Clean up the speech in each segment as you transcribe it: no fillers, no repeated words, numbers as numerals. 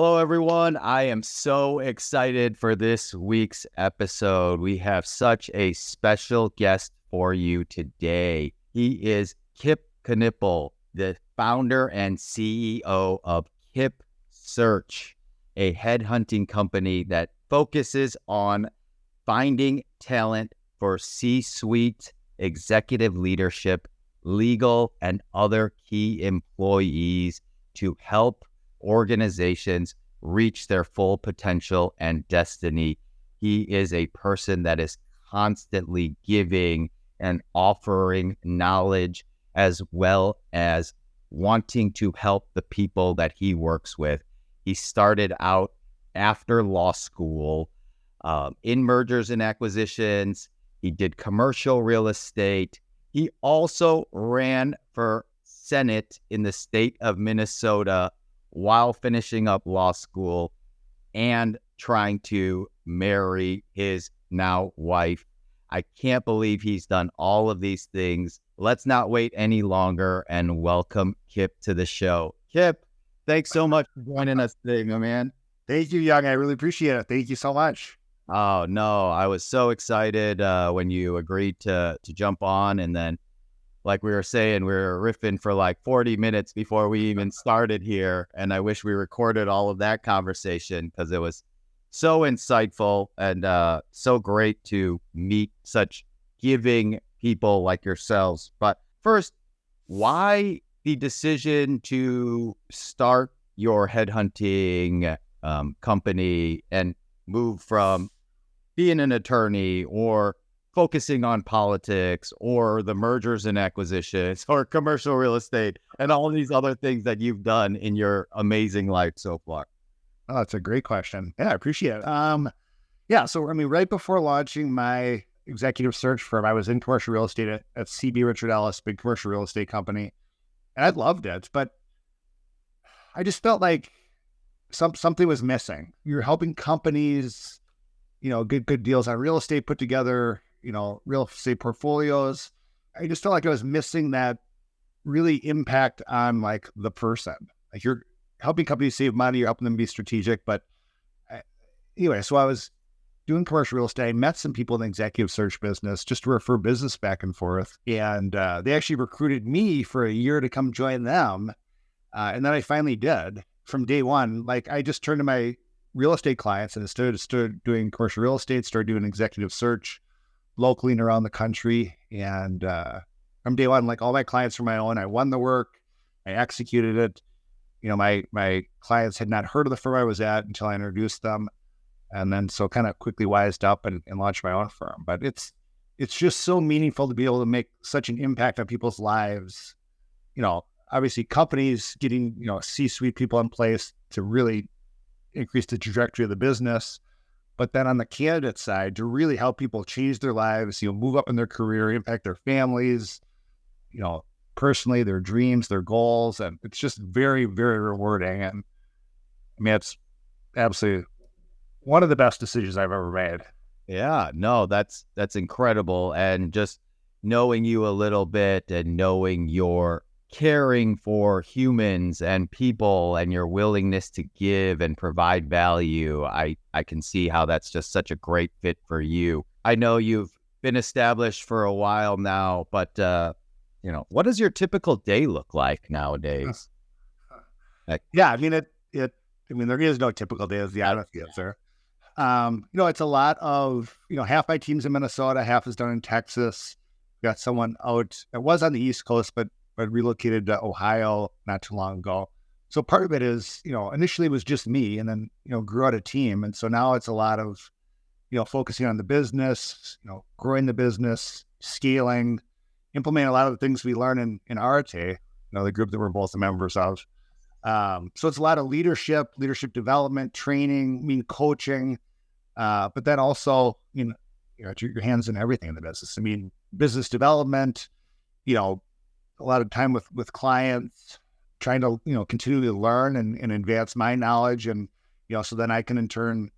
Hello, everyone. I am so excited for this week's episode. We have such a special guest for you today. He is Kip Knippel, the founder and CEO of KIP Search, a headhunting company that focuses on finding talent for C-suite, executive leadership, legal, and other key employees to help organizations reach their full potential and destiny. He is a person that is constantly giving and offering knowledge, as well as wanting to help the people that he works with. He started out after law school in mergers and acquisitions. He did commercial real estate. He also ran for Senate in the state of Minnesota while finishing up law school and trying to marry his now wife. I can't believe he's done all of these things. Let's not wait any longer and welcome Kip to the show. Kip, thanks so much for joining us today, my man. Thank you, Young. I really appreciate it. Thank you so much. Oh, no, I was so excited when you agreed to jump on, and then like we were saying, we were riffing for like 40 minutes before we even started here. And I wish we recorded all of that conversation because it was so insightful and so great to meet such giving people like yourselves. But first, why the decision to start your headhunting company and move from being an attorney or focusing on politics or the mergers and acquisitions or commercial real estate and all these other things that you've done in your amazing life so far? Oh, that's a great question. Yeah, I appreciate it. So right before launching my executive search firm, I was in commercial real estate at CB Richard Ellis, big commercial real estate company, and I loved it, but I just felt like something was missing. You're helping companies, get good deals on real estate, put together real estate portfolios. I just felt like I was missing that really impact on like the person. Like you're helping companies save money, you're helping them be strategic. But so I was doing commercial real estate. I met some people in the executive search business just to refer business back and forth. And they actually recruited me for a year to come join them. And then I finally did from day one. Like I just turned to my real estate clients and started doing commercial real estate, started doing executive search locally and around the country. And from day one, like all my clients were my own. I won the work. I executed it. My clients had not heard of the firm I was at until I introduced them. And then so kind of quickly wised up and launched my own firm. But it's just so meaningful to be able to make such an impact on people's lives. Obviously companies getting, C-suite people in place to really increase the trajectory of the business. But then on the candidate side, to really help people change their lives, move up in their career, impact their families, personally, their dreams, their goals. And it's just very, very rewarding. And I mean, it's absolutely one of the best decisions I've ever made. Yeah, no, that's incredible. And just knowing you a little bit and knowing your caring for humans and people and your willingness to give and provide value, I can see how that's just such a great fit for you. I know you've been established for a while now, but what does your typical day look like nowadays? Yeah, I mean there is no typical day is the honest answer. It's a lot of, half my team's in Minnesota, half is done in Texas. Got someone out, it was on the East Coast, but relocated to Ohio not too long ago. So part of it is, initially it was just me and then, grew out a team. And so now it's a lot of, focusing on the business, growing the business, scaling, implementing a lot of the things we learn in Arte, the group that we're both members of. So it's a lot of leadership development, training, coaching, but then also, your hands in everything in the business. I mean, business development, a lot of time with clients, trying to, continue to learn and advance my knowledge. And, so then I can in turn,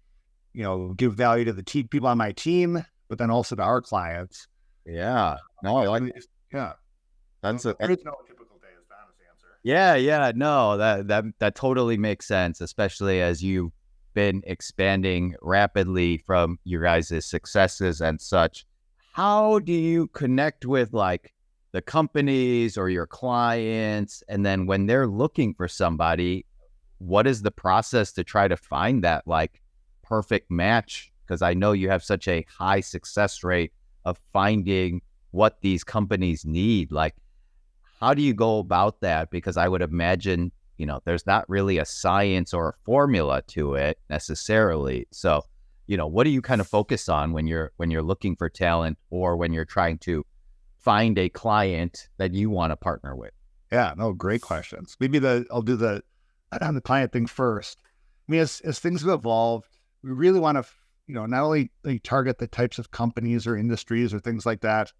give value to the people on my team, but then also to our clients. Yeah. No, I like it. Yeah. There is no typical day is the honest answer. Yeah. No, that totally makes sense, especially as you've been expanding rapidly from your guys' successes and such. How do you connect with like the companies or your clients? And then when they're looking for somebody, what is the process to try to find that like perfect match? Because I know you have such a high success rate of finding what these companies need. Like, how do you go about that? Because I would imagine, there's not really a science or a formula to it necessarily. So, what do you kind of focus on when you're looking for talent or when you're trying to find a client that you want to partner with? Yeah, no, great questions. Maybe I'll do the client thing first. I mean, as things have evolved, we really want to, not only like target the types of companies or industries or things like that,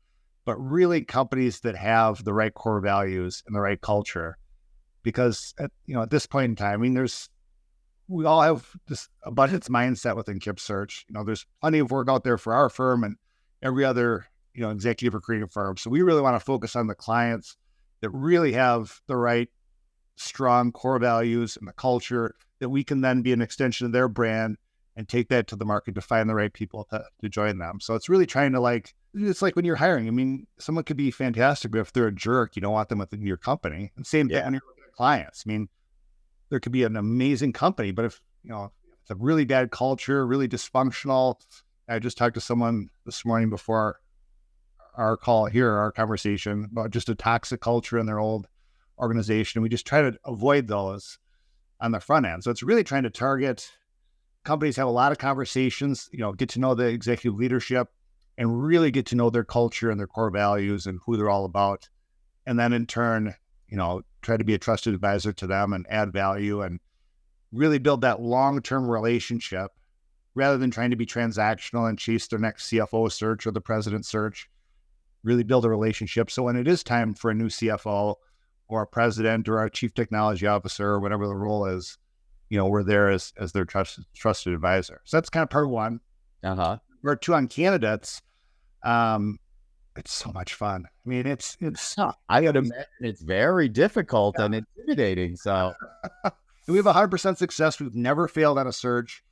but really companies that have the right core values and the right culture. Because at this point in time, I mean, we all have this abundance mindset within KIP Search. There's plenty of work out there for our firm and every other, executive or creative firm. So we really want to focus on the clients that really have the right strong core values and the culture that we can then be an extension of their brand and take that to the market to find the right people to join them. So it's really trying to it's like when you're hiring. I mean, someone could be fantastic, but if they're a jerk, you don't want them within your company. And same thing when you're looking at clients. I mean, there could be an amazing company, but if it's a really bad culture, really dysfunctional. I just talked to someone this morning before our call here, our conversation about just a toxic culture in their old organization. We just try to avoid those on the front end. So it's really trying to target companies, have a lot of conversations, get to know the executive leadership and really get to know their culture and their core values and who they're all about. And then in turn, try to be a trusted advisor to them and add value and really build that long-term relationship rather than trying to be transactional and chase their next CFO search or the president search. Really build a relationship. So when it is time for a new CFO or a president or a chief technology officer or whatever the role is, we're there as their trusted advisor. So that's kind of part one. Part two on candidates. It's so much fun. I mean, it's. I gotta imagine it's very difficult and intimidating. So we have 100% success. We've never failed on a search,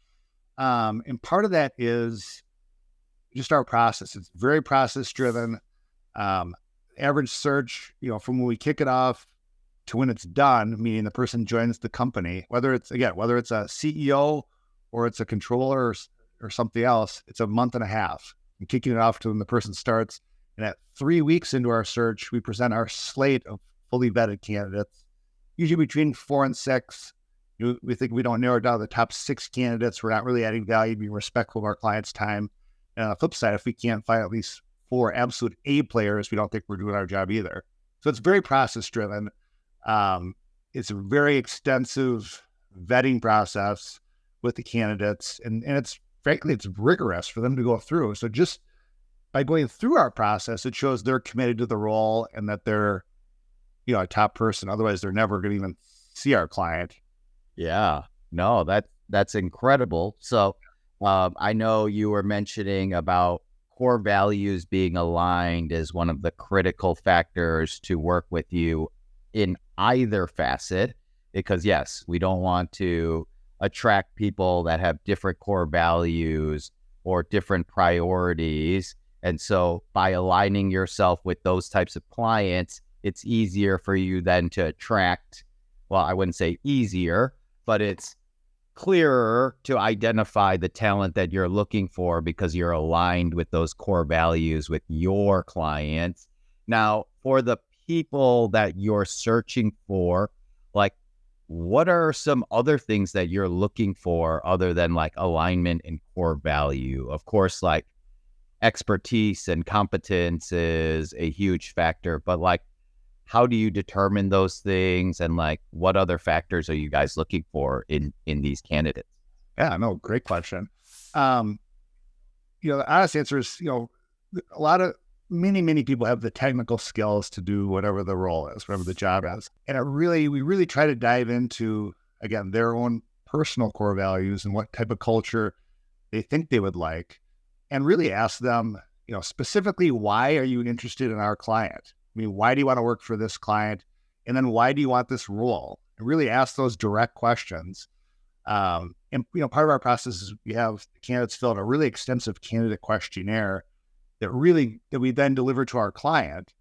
and part of that is just our process. It's very process driven. Average search, from when we kick it off to when it's done, meaning the person joins the company, whether it's a CEO or it's a controller or something else, it's a month and a half. And kicking it off to when the person starts. And at 3 weeks into our search, we present our slate of fully vetted candidates, usually between 4 and 6. We think we don't narrow down the top 6 candidates. We're not really adding value, being respectful of our clients' time. And on the flip side, if we can't find at least 4 absolute A players, we don't think we're doing our job either. So it's very process driven. It's a very extensive vetting process with the candidates. And it's frankly, it's rigorous for them to go through. So just by going through our process, it shows they're committed to the role and that they're, a top person. Otherwise, they're never going to even see our client. Yeah, no, that's incredible. So I know you were mentioning about core values being aligned as one of the critical factors to work with you in either facet, because yes, we don't want to attract people that have different core values or different priorities. And so by aligning yourself with those types of clients, it's easier for you then to attract, well, I wouldn't say easier, but it's clearer to identify the talent that you're looking for because you're aligned with those core values with your clients. Now, for the people that you're searching for, like, what are some other things that you're looking for other than like alignment and core value? Of course, like expertise and competence is a huge factor, but like, how do you determine those things? And like, what other factors are you guys looking for in these candidates? Yeah, no, great question. The honest answer is, many people have the technical skills to do whatever the role is, whatever the job is. And we really try to dive into, again, their own personal core values and what type of culture they think they would like, and really ask them, specifically, why are you interested in our client? I mean, why do you want to work for this client? And then why do you want this role? And really ask those direct questions. And part of our process is we have candidates fill out a really extensive candidate questionnaire that we then deliver to our client.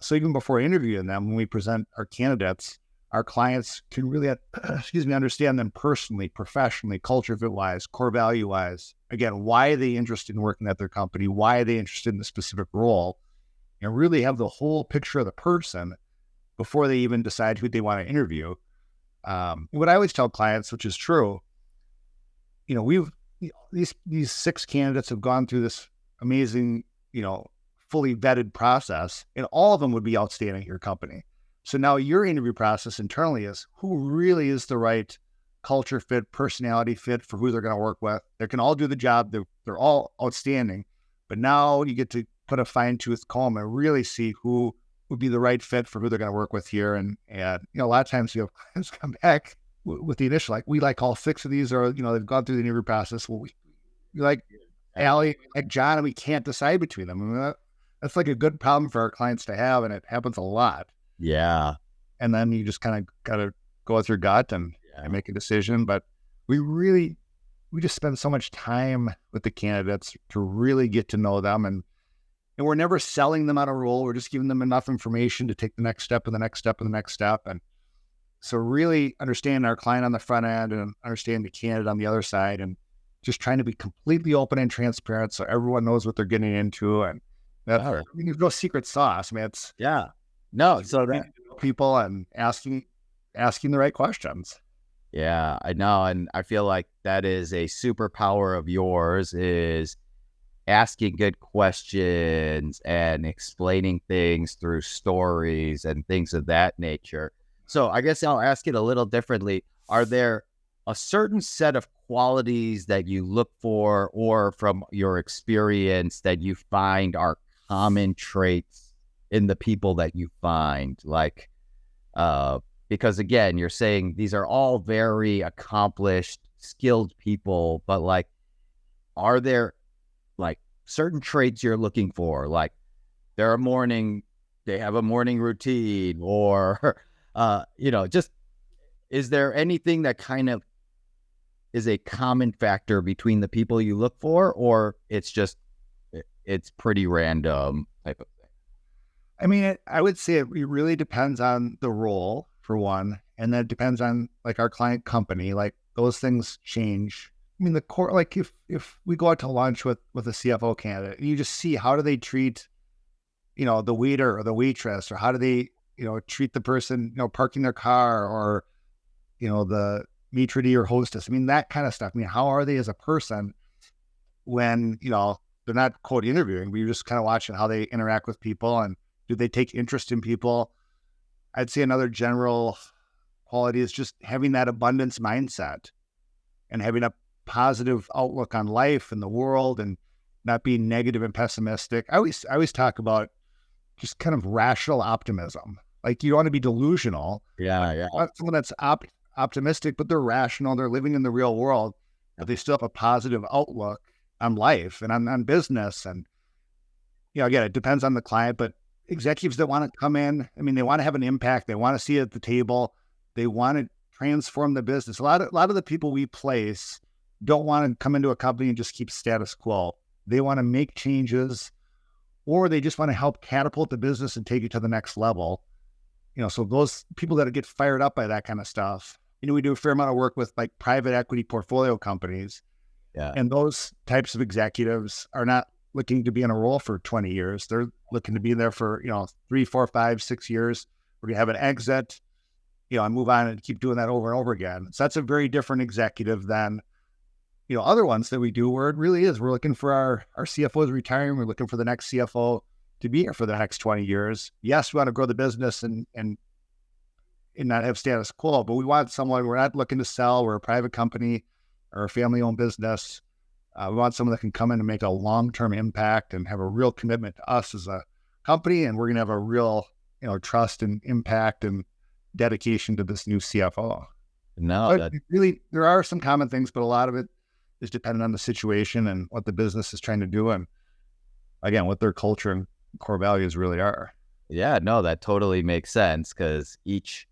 So even before interviewing them, when we present our candidates, our clients can really, understand them personally, professionally, culture fit wise, core value wise. Again, why are they interested in working at their company? Why are they interested in the specific role? And really have the whole picture of the person before they even decide who they want to interview. What I always tell clients, which is true, these 6 candidates have gone through this amazing, fully vetted process, and all of them would be outstanding at your company. So now your interview process internally is who really is the right culture fit, personality fit for who they're going to work with. They can all do the job. They're all outstanding, but now you get to put a fine tooth comb and really see who would be the right fit for who they're going to work with here. And a lot of times you have clients come back with the initial, like, we like all 6 of these, or, they've gone through the interview process. Well, we like Allie, like John, and we can't decide between them. I mean, that's like a good problem for our clients to have. And it happens a lot. Yeah. And then you just kind of got to go with your gut and make a decision. But we just spend so much time with the candidates to really get to know them. And we're never selling them on a role. We're just giving them enough information to take the next step and the next step and the next step. And so really understand our client on the front end and understand the candidate on the other side, and just trying to be completely open and transparent so everyone knows what they're getting into. And there's no secret sauce. I mean, it's so that people and asking the right questions. Yeah, I know. And I feel like that is a superpower of yours, is asking good questions and explaining things through stories and things of that nature. So I guess I'll ask it a little differently. Are there a certain set of qualities that you look for, or from your experience that you find are common traits in the people that you find? Like, because again, you're saying these are all very accomplished, skilled people, but like, are there like certain traits you're looking for? Like they have a morning routine, or, just, is there anything that kind of is a common factor between the people you look for, or it's pretty random type of thing? I mean, I would say it really depends on the role, for one, and then it depends on like our client company. Like those things change. I mean, the core, like if we go out to lunch with a CFO candidate, and you just see how do they treat, the waiter or the waitress, or how do they, treat the person, parking their car, or, the maitre d' or hostess. I mean, that kind of stuff. I mean, how are they as a person when, they're not quote interviewing, but you're just kind of watching how they interact with people, and do they take interest in people? I'd say another general quality is just having that abundance mindset and having a positive outlook on life and the world, and not being negative and pessimistic. I always talk about just kind of rational optimism. Like, you don't want to be delusional. Yeah. Someone that's optimistic, but they're rational. They're living in the real world, but they still have a positive outlook on life and on business. And, again, it depends on the client, but executives that want to come in, I mean, they want to have an impact. They want to see it at the table. They want to transform the business. A lot of the people we place don't want to come into a company and just keep status quo. They want to make changes, or they just want to help catapult the business and take it to the next level. So those people that get fired up by that kind of stuff, we do a fair amount of work with like private equity portfolio companies. Yeah. And those types of executives are not looking to be in a role for 20 years. They're looking to be there for, 3, 4, 5, 6 years. We're going to have an exit, and move on and keep doing that over and over again. So that's a very different executive than, other ones that we do, where it really is, we're looking for our CFOs retiring. We're looking for the next CFO to be here for the next 20 years. Yes, we want to grow the business and not have status quo, but we want someone, we're not looking to sell. We're a private company or a family-owned business. We want someone that can come in and make a long-term impact and have a real commitment to us as a company. And we're going to have a real, trust and impact and dedication to this new CFO. No, really, there are some common things, but a lot of it is dependent on the situation and what the business is trying to do. And again, what their culture and core values really are. Yeah, no, that totally makes sense because each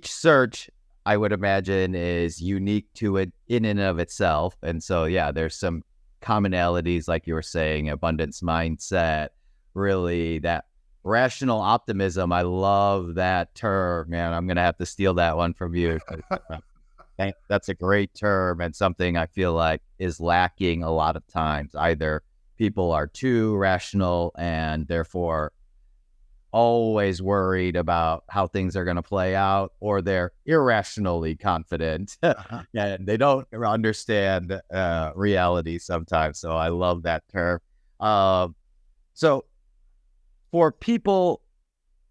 search, I would imagine, is unique to it in and of itself. And so, yeah, there's some commonalities, like you were saying, abundance mindset, really that rational optimism. I love that term, man. I'm going to have to steal that one from you. That's a great term and something I feel like is lacking a lot of times. Either people are too rational and therefore always worried about how things are going to play out, or they're irrationally confident and they don't understand reality sometimes. So I love that term. So for people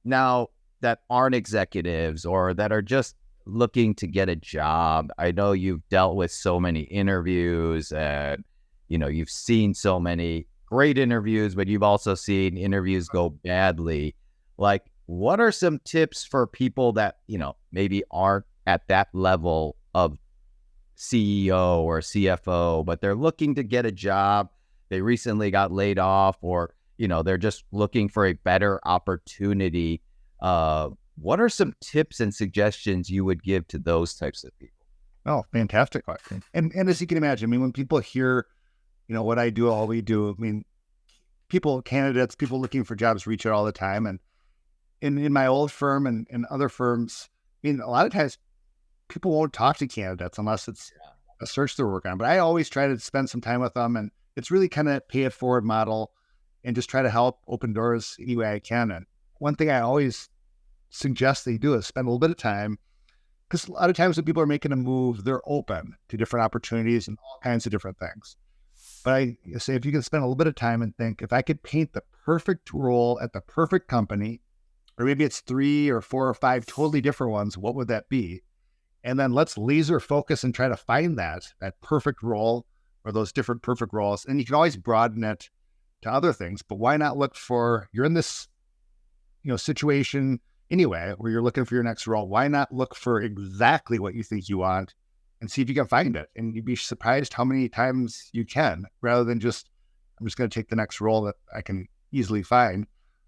now that aren't executives or that are just looking to get a job, I know you've dealt with so many interviews and, you've seen so many great interviews, but you've also seen interviews go badly. Like, what are some tips for people that, maybe aren't at that level of CEO or CFO, but they're looking to get a job? They recently got laid off, or, they're just looking for a better opportunity. What are some tips and suggestions you would give to those types of people? Oh, fantastic question. And as you can imagine, when people hear, what I do, all we do, candidates, people looking for jobs reach out all the time. And in my old firm and other firms, a lot of times people won't talk to candidates unless it's a search they're working on. But I always try to spend some time with them, and it's really kind of pay it forward model and just try to help open doors any way I can. And one thing I always suggest they do is spend a little bit of time, because a lot of times when people are making a move, they're open to different opportunities and all kinds of different things. But I say, if you can spend a little bit of time and think, if I could paint the perfect role at the perfect company, or maybe it's 3 or 4 or 5 totally different ones, what would that be? And then let's laser focus and try to find that perfect role or those different perfect roles. And you can always broaden it to other things, but why not look for, you're in this, situation anyway, where you're looking for your next role. Why not look for exactly what you think you want and see if you can find it? And you'd be surprised how many times you can, rather than just, I'm just going to take the next role that I can easily find.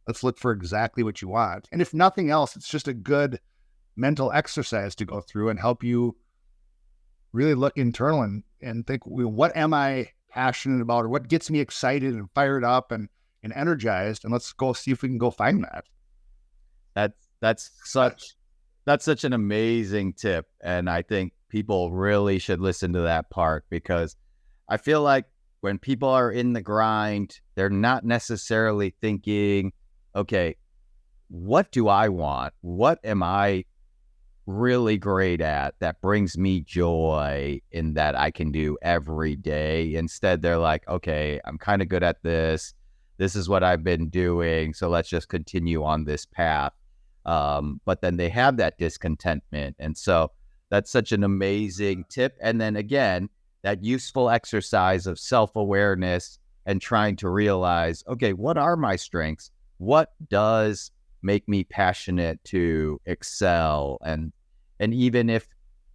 Let's look for exactly what you want. And if nothing else, it's just a good mental exercise to go through and help you really look internal and think, what am I passionate about, or what gets me excited and fired up and energized? And let's go see if we can go find that. That's such an amazing tip. And I think people really should listen to that part, because I feel like when people are in the grind, they're not necessarily thinking, okay, what do I want? What am I really great at that brings me joy in that I can do every day? Instead, they're like, okay, I'm kind of good at this. This is what I've been doing, so let's just continue on this path. But then they have that discontentment. And so that's such an amazing tip. And then again, that useful exercise of self-awareness and trying to realize, okay, what are my strengths? What does make me passionate to excel? And even if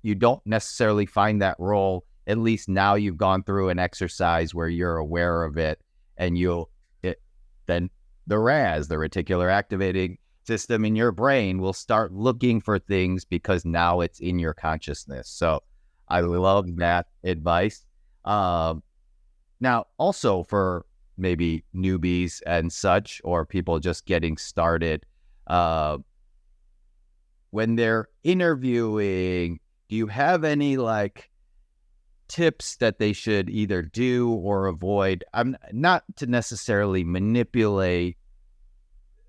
you don't necessarily find that role, at least now you've gone through an exercise where you're aware of it, and then the RAS, the reticular activating system in your brain, will start looking for things because now it's in your consciousness. So I love that advice. Now, also for maybe newbies and such, or people just getting started, when they're interviewing, do you have any tips that they should either do or avoid? I'm not to necessarily manipulate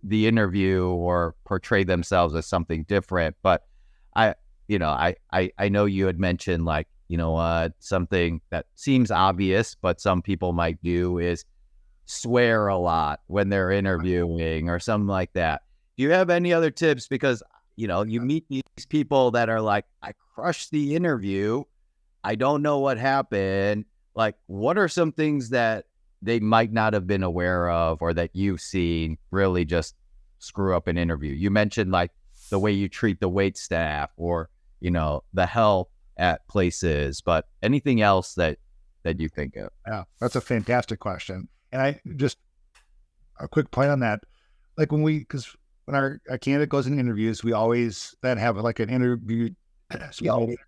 the interview or portray themselves as something different, but I know you had mentioned something that seems obvious, but some people might do is swear a lot when they're interviewing or something like that. Do you have any other tips? Because, you meet these people that are like, I crushed the interview, I don't know what happened. What are some things that they might not have been aware of, or that you've seen really just screw up an interview? You mentioned the way you treat the wait staff, or, the help at places, but anything else that you think of? Yeah, that's a fantastic question. And I just, a quick point on that, because when a candidate goes in interviews, we always then have like an interview, candidate,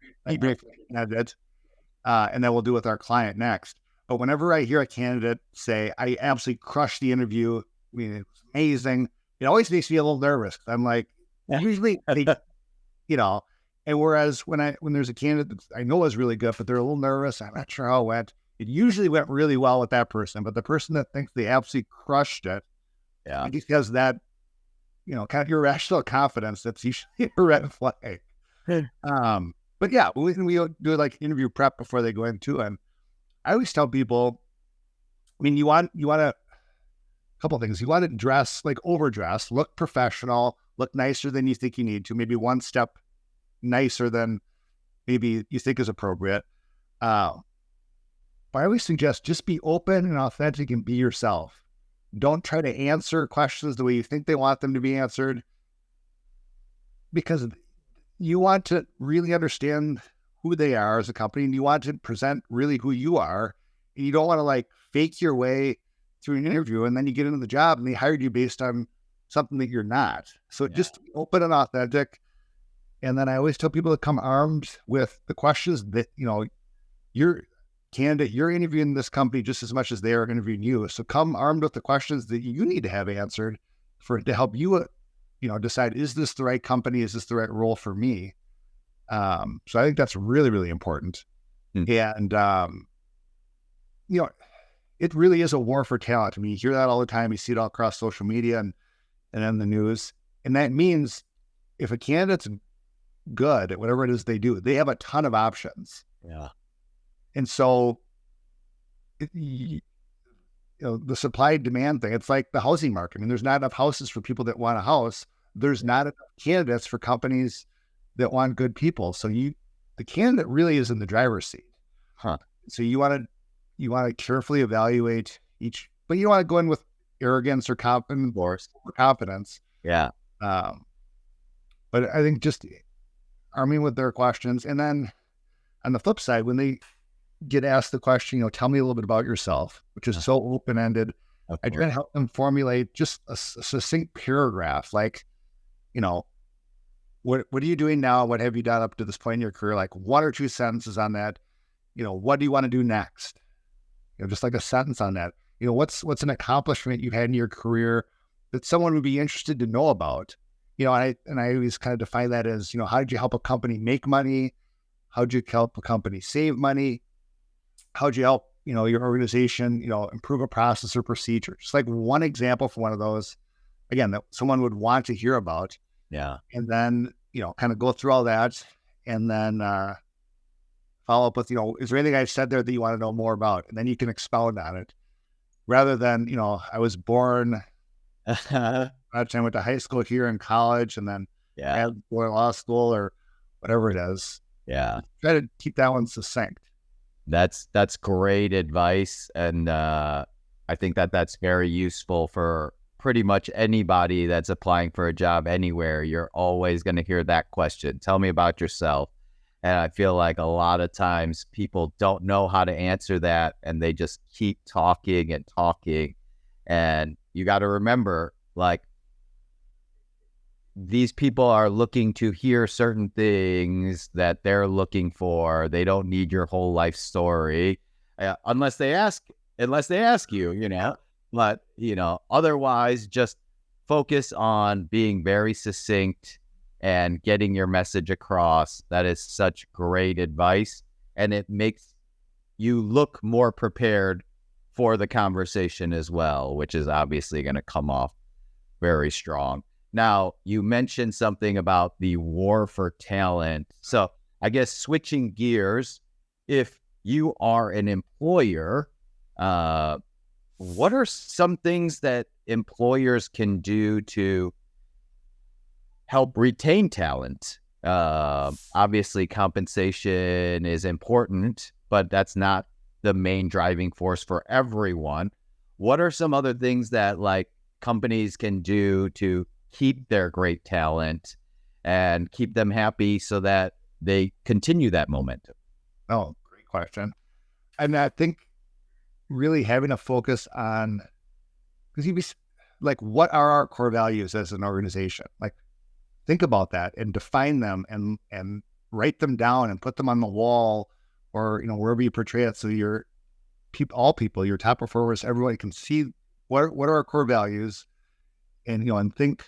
and then we'll do with our client next. But whenever I hear a candidate say, I absolutely crushed the interview, I mean, it was amazing, it always makes me a little nervous. I'm like, usually they, and whereas when there's a candidate that I know is really good, but they're a little nervous, I'm not sure how it went, it usually went really well with that person. But the person that thinks they absolutely crushed it, because that, kind of irrational confidence, that's usually a red flag. But yeah, we do like interview prep before they go into, and I always tell people, I mean, you want a couple of things. You want to dress, like overdress, look professional, look nicer than you think you need to, maybe one step nicer than maybe you think is appropriate. But I always suggest just be open and authentic and be yourself. Don't try to answer questions the way you think they want them to be answered, because you want to really understand who they are as a company, and you want to present really who you are. And you don't want to like fake your way through an interview and then you get into the job and they hired you based on something that you're not. So just open and authentic. And then I always tell people to come armed with the questions that, you're candidate, you're interviewing this company just as much as they are interviewing you. So come armed with the questions that you need to have answered to help you, decide, is this the right company? Is this the right role for me? So I think that's really, really important. And, it really is a war for talent. I mean, you hear that all the time. You see it all across social media and in the news. And that means if a candidate's good at whatever it is they do, they have a ton of options. Yeah. And so, the supply demand thing, it's like the housing market. I mean, there's not enough houses for people that want a house. There's not enough candidates for companies that want good people. So the candidate really is in the driver's seat. So you want to carefully evaluate each, but you don't want to go in with arrogance or confidence. Yeah. But I think just arming with their questions. And then on the flip side, when they get asked the question, tell me a little bit about yourself, which is so open-ended. I try to help them formulate just a succinct paragraph, like, what are you doing now? What have you done up to this point in your career? Like 1 or 2 sentences on that. What do you want to do next? Just like a sentence on that. What's an accomplishment you had in your career that someone would be interested to know about? And I always kind of define that as, how did you help a company make money? How did you help a company save money? How did you help, your organization, improve a process or procedure? Just like one example for one of those, again, that someone would want to hear about. Yeah. And then, kind of go through all that and then follow up with, is there anything I said there that you want to know more about? And then you can expound on it rather than, I was born, I went to high school here in college and then I had to go to law school or whatever it is. Yeah. Try to keep that one succinct. That's great advice. And I think that's very useful for pretty much anybody that's applying for a job anywhere. You're always going to hear that question. Tell me about yourself. And I feel like a lot of times people don't know how to answer that and they just keep talking and talking. And you got to remember, like, these people are looking to hear certain things that they're looking for. They don't need your whole life story unless they ask you, but, otherwise just focus on being very succinct and getting your message across. That is such great advice. And it makes you look more prepared for the conversation as well, which is obviously going to come off very strong. Now, you mentioned something about the war for talent. So I guess switching gears, if you are an employer, what are some things that employers can do to help retain talent? Obviously, compensation is important, but that's not the main driving force for everyone. What are some other things that companies can do to keep their great talent and keep them happy so that they continue that momentum? Oh, great question. And I think really having a focus on, because like, what are our core values as an organization? Like, think about that and define them and write them down and put them on the wall or, wherever you portray it. So all people, your top performers, everyone can see what are our core values and think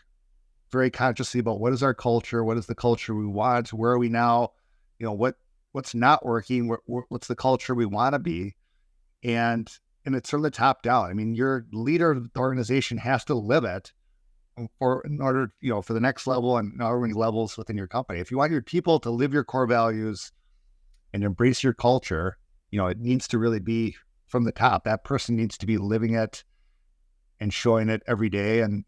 very consciously about what is our culture, what is the culture we want, where are we now, what's not working, what's the culture we want to be, and it's from the top down. I mean, your leader of the organization has to live it in order, for the next level and however many levels within your company. If you want your people to live your core values and embrace your culture, it needs to really be from the top. That person needs to be living it and showing it every day. And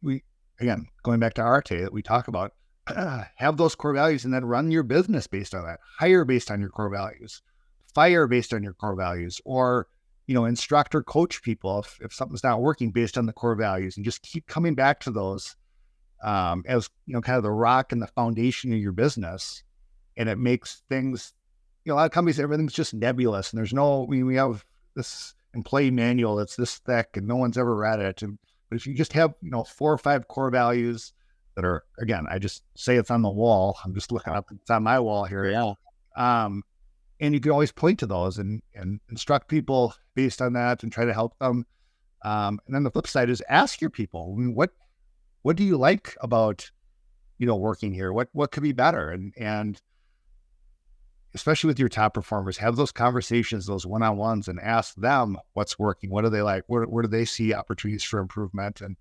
again, going back to Arte that we talk about, have those core values and then run your business based on that. Hire based on your core values, fire based on your core values, or, instruct or coach people if something's not working based on the core values, and just keep coming back to those as, kind of the rock and the foundation of your business. And it makes things, a lot of companies, everything's just nebulous and we have this employee manual that's this thick and no one's ever read it. But if you just have, 4 or 5 core values that are, again, I just say it's on the wall. I'm just looking up, it's on my wall here. Yeah. And you can always point to those and instruct people based on that and try to help them. And then the flip side is ask your people, I mean, what do you like about, working here? What could be better? And especially with your top performers, have those conversations, those one-on-ones, and ask them what's working. What do they like? Where do they see opportunities for improvement? And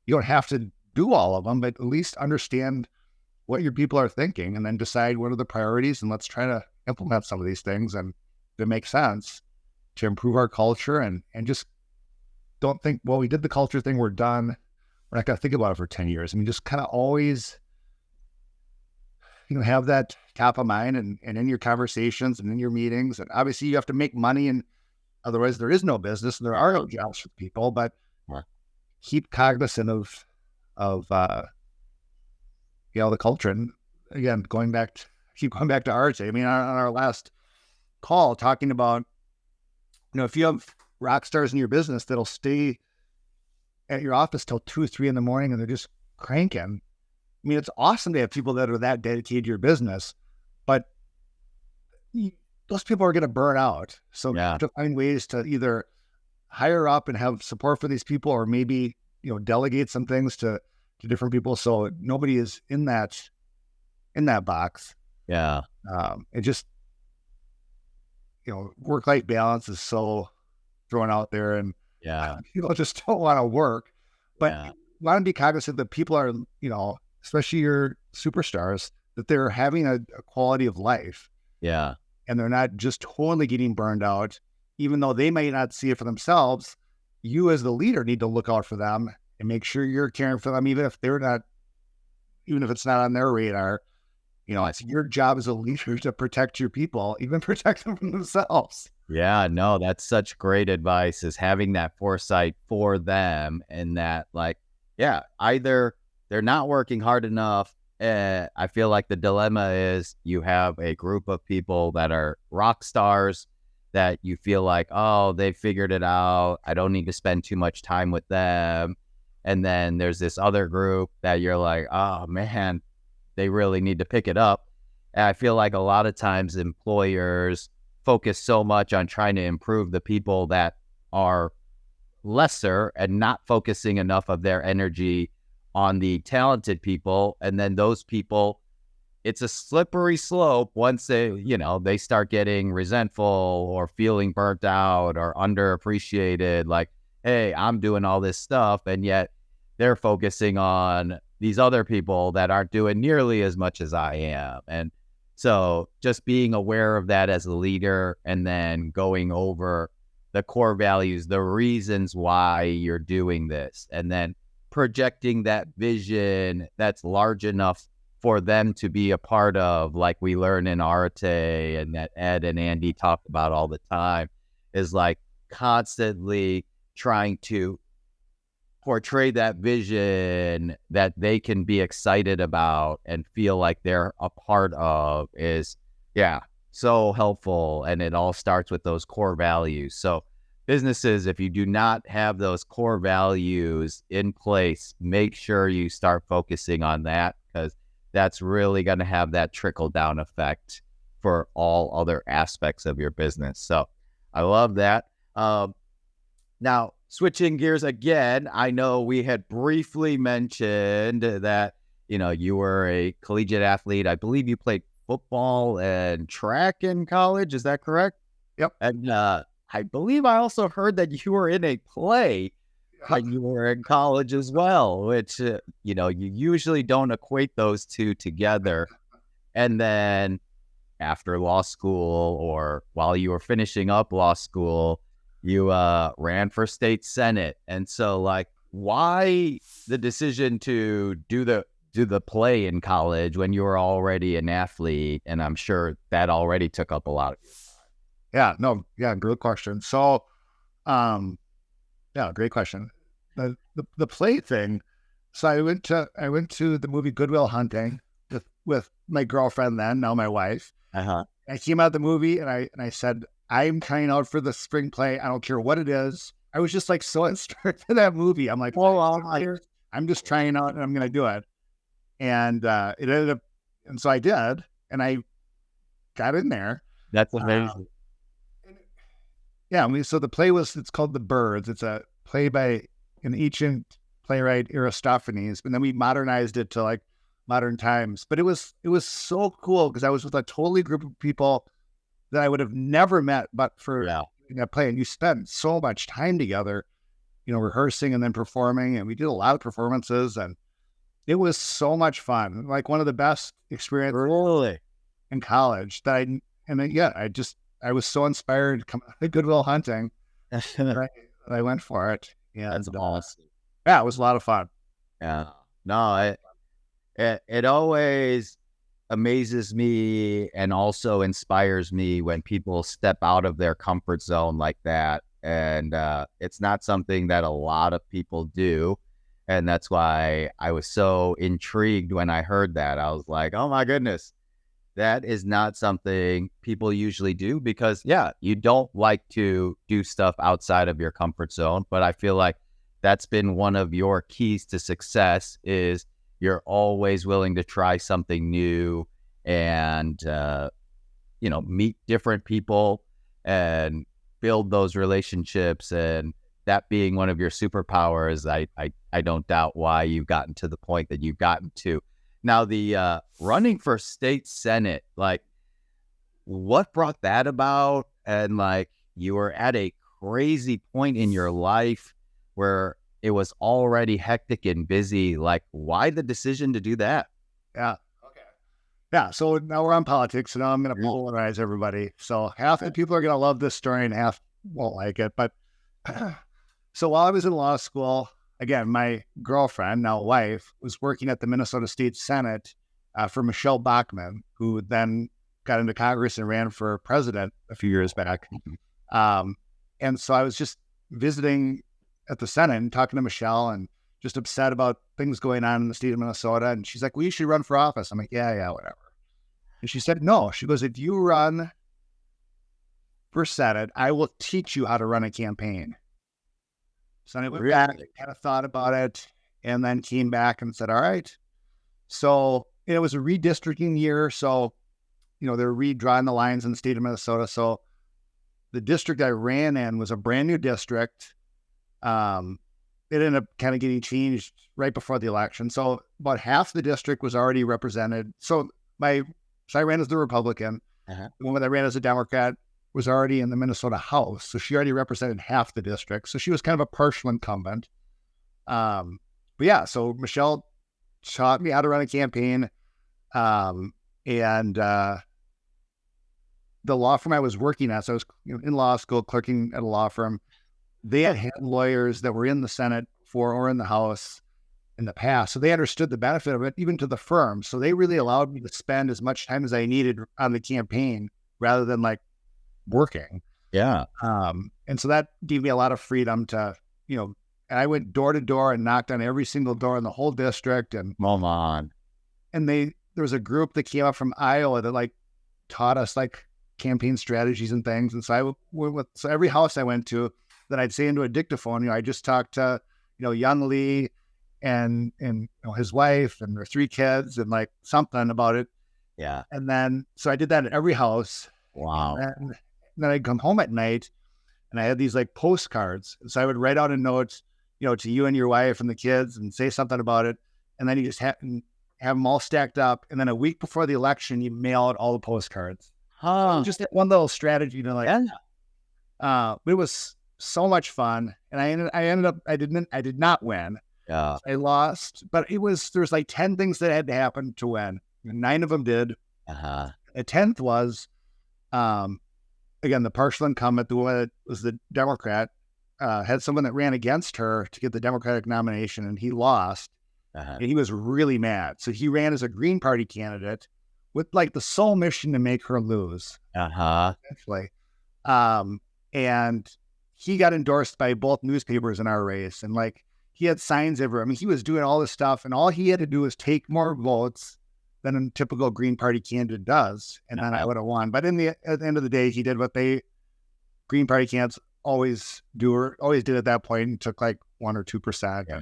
you don't have to do all of them, but at least understand what your people are thinking and then decide what are the priorities, and let's try to implement some of these things and that make sense to improve our culture, and just don't think, well, we did the culture thing, we're done. We're not going to think about it for 10 years. I mean, just kind of always, have that top of mind and in your conversations and in your meetings. And obviously you have to make money, and otherwise there is no business and there are no jobs for people, but keep cognizant of the culture. And again, keep going back to Arte. I mean, on our last call talking about, if you have rock stars in your business that'll stay at your office till 2 or 3 in the morning and they're just cranking. I mean, it's awesome to have people that are that dedicated to your business, but those people are going to burn out. So you have to find ways to either hire up and have support for these people, or maybe, delegate some things to different people. So nobody is in that box. Yeah. It just, work-life balance is so thrown out there, and people just don't want to work, but want to be cognizant that people are, especially your superstars, that they're having a quality of life. Yeah. And they're not just totally getting burned out, even though they may not see it for themselves. You as the leader need to look out for them and make sure you're caring for them, even if it's not on their radar. It's your job as a leader to protect your people, even protect them from themselves. Yeah, no, that's such great advice, is having that foresight for them, and that, either they're not working hard enough. I feel like the dilemma is you have a group of people that are rock stars that you feel like, oh, they figured it out, I don't need to spend too much time with them. And then there's this other group that you're like, oh man, they really need to pick it up. And I feel like a lot of times employers focus so much on trying to improve the people that are lesser and not focusing enough of their energy on the talented people. And then those people, it's a slippery slope once they start getting resentful or feeling burnt out or underappreciated. Like, hey, I'm doing all this stuff, and yet they're focusing on these other people that aren't doing nearly as much as I am. And so just being aware of that as a leader, and then going over the core values, the reasons why you're doing this, and then projecting that vision that's large enough for them to be a part of, like we learn in Arte and that Ed and Andy talk about all the time, is like constantly trying to portray that vision that they can be excited about and feel like they're a part of, is so helpful. And it all starts with those core values. So businesses, if you do not have those core values in place, make sure you start focusing on that, because that's really going to have that trickle down effect for all other aspects of your business. So I love that. Now, switching gears again, I know we had briefly mentioned that, you were a collegiate athlete. I believe you played football and track in college. Is that correct? Yep. And I believe I also heard that you were in a play when you were in college as well, which, you usually don't equate those two together. And then after law school, or while you were finishing up law school, you ran for state senate. And so, like, why the decision to do the play in college when you were already an athlete? And I'm sure that already took up a lot of your time. Good question. So, great question. The play thing. So I went to the movie Good Will Hunting with my girlfriend then, now my wife. Uh-huh. I came out of the movie and I said, I'm trying out for the spring play. I don't care what it is. I was just like so inspired for that movie. I'm like, I'm just trying out and I'm going to do it. And it ended up, and so I did, and I got in there. That's amazing. So the play it's called The Birds. It's a play by an ancient playwright, Aristophanes, but then we modernized it to like modern times. But it was so cool because I was with a totally group of people that I would have never met but for that play. And you spend so much time together, rehearsing and then performing. And we did a lot of performances, and it was so much fun. Like one of the best experiences in college that I was so inspired coming out of Good Will Hunting that I went for it. Yeah. That's awesome. Yeah, it was a lot of fun. Yeah. No, it always amazes me and also inspires me when people step out of their comfort zone like that. And it's not something that a lot of people do. And that's why I was so intrigued when I heard that. I was like, oh my goodness, that is not something people usually do, because you don't like to do stuff outside of your comfort zone. But I feel like that's been one of your keys to success, is you're always willing to try something new and, meet different people and build those relationships. And that being one of your superpowers, I don't doubt why you've gotten to the point that you've gotten to. Now, the running for state senate, like, what brought that about? And like, you were at a crazy point in your life where it was already hectic and busy. Like, why the decision to do that? Yeah. Okay. Yeah. So now we're on politics, and now I'm going to polarize everybody. So half the people are going to love this story and half won't like it. But so while I was in law school, again, my girlfriend, now wife, was working at the Minnesota State Senate for Michelle Bachmann, who then got into Congress and ran for president a few years back. And so I was just visiting at the Senate and talking to Michelle and just upset about things going on in the state of Minnesota. And she's like, well, you should run for office. I'm like, yeah, whatever. And she said, no. She goes, if you run for Senate, I will teach you how to run a campaign. So I went back, kind of thought about it, and then came back and said, all right. So it was a redistricting year. So, they're redrawing the lines in the state of Minnesota. So the district I ran in was a brand new district. It ended up kind of getting changed right before the election. So about half the district was already represented. So I ran as the Republican. The woman that ran as a Democrat was already in the Minnesota House. So she already represented half the district. So she was kind of a partial incumbent. But yeah, so Michelle taught me how to run a campaign. And the law firm I was working at, so I was in law school, clerking at a law firm. They had lawyers that were in the Senate or in the House in the past. So they understood the benefit of it, even to the firm. So they really allowed me to spend as much time as I needed on the campaign rather than like working. Yeah. And so that gave me a lot of freedom to, and I went door to door and knocked on every single door in the whole district. And there was a group that came up from Iowa that like taught us like campaign strategies and things. And so so every house I went to, that I'd say into a dictaphone. I just talked to, young Lee and his wife and their 3 kids and like something about it. Yeah. And then, so I did that at every house. Wow. And then I'd come home at night and I had these like postcards. So I would write out a note, to you and your wife and the kids and say something about it. And then you just have them all stacked up. And then a week before the election, you mail out all the postcards. Just one little strategy, but it was so much fun. And I did not win. Yeah. I lost, but there's like 10 things that had to happen to win. 9 of them did. Uh-huh. The 10th was, again, the partial incumbent, the one that was the Democrat, had someone that ran against her to get the Democratic nomination, and he lost. Uh-huh. And he was really mad. So he ran as a Green Party candidate with like the sole mission to make her lose. Uh-huh. Essentially. And he got endorsed by both newspapers in our race. And like, he had signs everywhere. I mean, he was doing all this stuff, and all he had to do was take more votes than a typical Green Party candidate does. And then I would have won. But at the end of the day, he did what Green Party candidates always do, or always did at that point, and took like 1 or 2%. Yeah.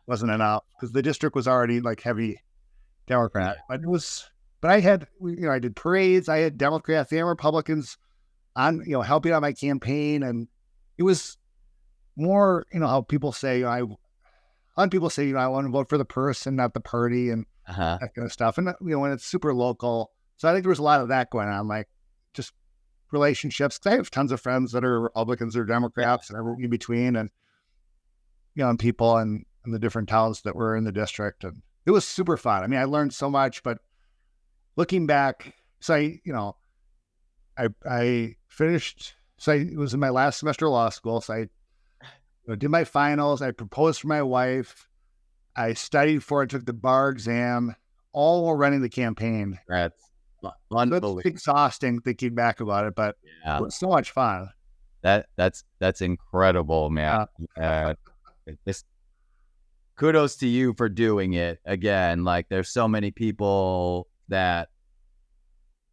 Wasn't enough because the district was already like heavy Democrat. But I had, I did parades. I had Democrats and Republicans on, helping on my campaign. And it was more, how people say, I want to vote for the person, not the party, and that kind of stuff. And, when it's super local. So I think there was a lot of that going on, like just relationships. Cause I have tons of friends that are Republicans or Democrats and everything in between, and, and people in the different towns that were in the district. And it was super fun. I mean, I learned so much, but looking back, so I finished, it was in my last semester of law school. So I did my finals. I proposed for my wife. I studied for it, took the bar exam, all while running the campaign. That's unbelievable. It's exhausting thinking back about it, but it was so much fun. That's incredible, man. Kudos to you for doing it. Again, like there's so many people that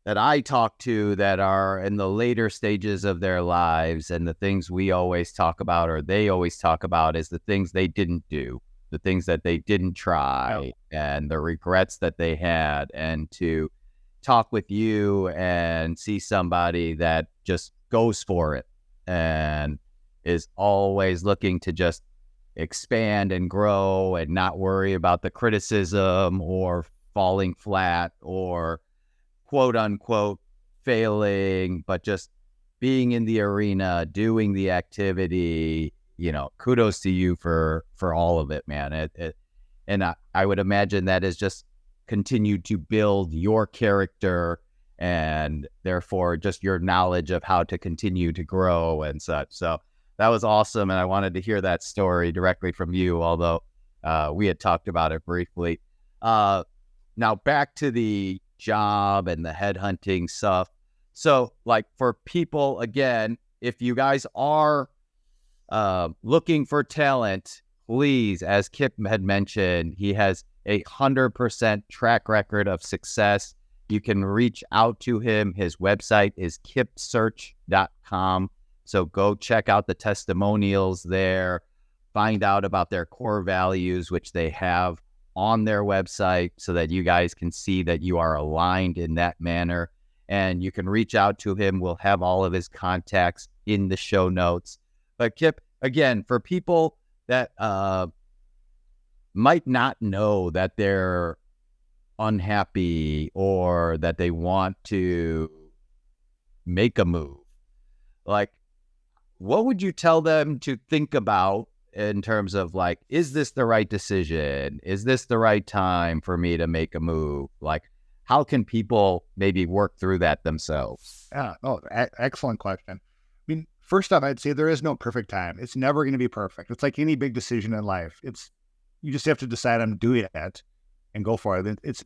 I talk to that are in the later stages of their lives, and the things we always talk about, or they always talk about, is the things they didn't do, the things that they didn't try, and the regrets that they had. And to talk with you and see somebody that just goes for it and is always looking to just expand and grow and not worry about the criticism or falling flat or quote unquote failing, but just being in the arena, doing the activity, kudos to you for all of it, man. And I would imagine that has just continued to build your character and therefore just your knowledge of how to continue to grow and such. So that was awesome. And I wanted to hear that story directly from you, although we had talked about it briefly. Now back to the job and the headhunting stuff. So like for people, again, if you guys are looking for talent, please, as Kip had mentioned, he has 100% track record of success. You can reach out to him. His website is kipsearch.com. So go check out the testimonials there, find out about their core values, which they have on their website, so that you guys can see that you are aligned in that manner. And you can reach out to him. We'll have all of his contacts in the show notes. But Kip, again, for people that might not know that they're unhappy or that they want to make a move, like, what would you tell them to think about in terms of like, is this the right decision? Is this the right time for me to make a move? Like, how can people maybe work through that themselves? Yeah. Oh, excellent question. I mean, first off, I'd say there is no perfect time. It's never going to be perfect. It's like any big decision in life. You just have to decide I'm doing it and go for it. It's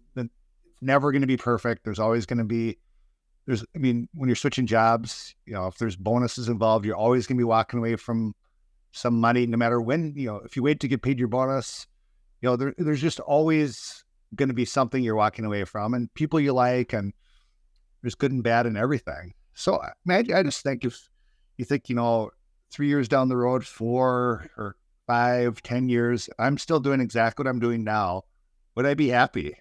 never going to be perfect. There's always going to be, when you're switching jobs, if there's bonuses involved, you're always going to be walking away from some money, no matter when, if you wait to get paid your bonus, there's just always going to be something you're walking away from, and people you like, and there's good and bad in everything. So I just think if you think, 3 years down the road, 4 or 5, 10 years, I'm still doing exactly what I'm doing now, would I be happy?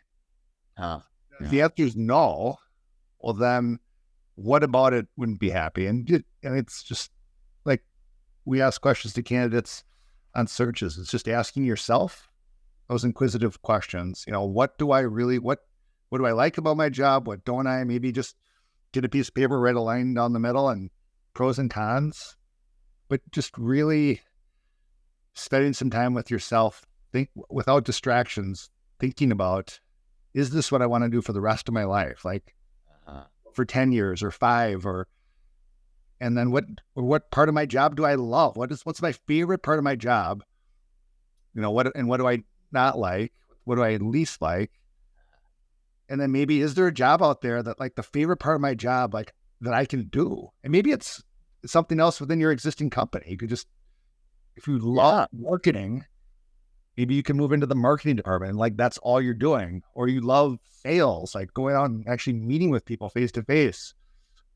If the answer is no, well then what about it wouldn't be happy? And it's just like we ask questions to candidates on searches. It's just asking yourself those inquisitive questions. What do I like about my job? What don't I? Maybe just get a piece of paper, write a line down the middle and pros and cons, but just really spending some time with yourself, think without distractions, thinking about, is this what I want to do for the rest of my life? Like for 10 years or 5 and then what part of my job do I love? What's my favorite part of my job? What do I not like? What do I least like? And then maybe, is there a job out there that like the favorite part of my job, like that I can do? And maybe it's something else within your existing company. You could just, if you love marketing, maybe you can move into the marketing department and like that's all you're doing. Or you love sales, like going out and actually meeting with people face to face.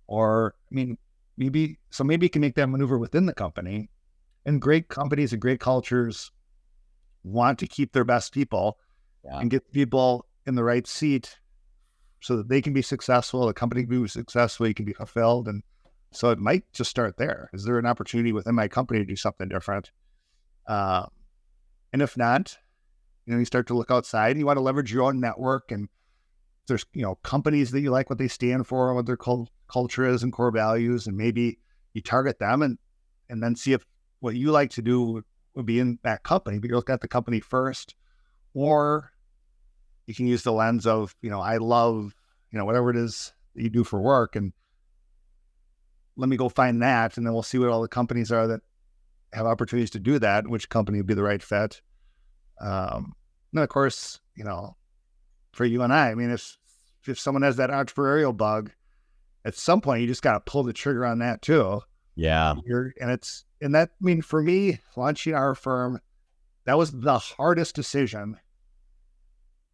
Or maybe you can make that maneuver within the company. And great companies and great cultures want to keep their best people and get people in the right seat so that they can be successful, the company can be successful, you can be fulfilled. And so it might just start there. Is there an opportunity within my company to do something different? And if not, you start to look outside and you want to leverage your own network. And there's, companies that you like what they stand for, what their culture is and core values. And maybe you target them and then see if what you like to do would be in that company, but you look at the company first. Or you can use the lens of, I love, whatever it is that you do for work, and let me go find that. And then we'll see what all the companies are that have opportunities to do that, which company would be the right fit. And then of course, for you and I mean, if someone has that entrepreneurial bug, at some point you just got to pull the trigger on that too. Yeah. For me, launching our firm, that was the hardest decision,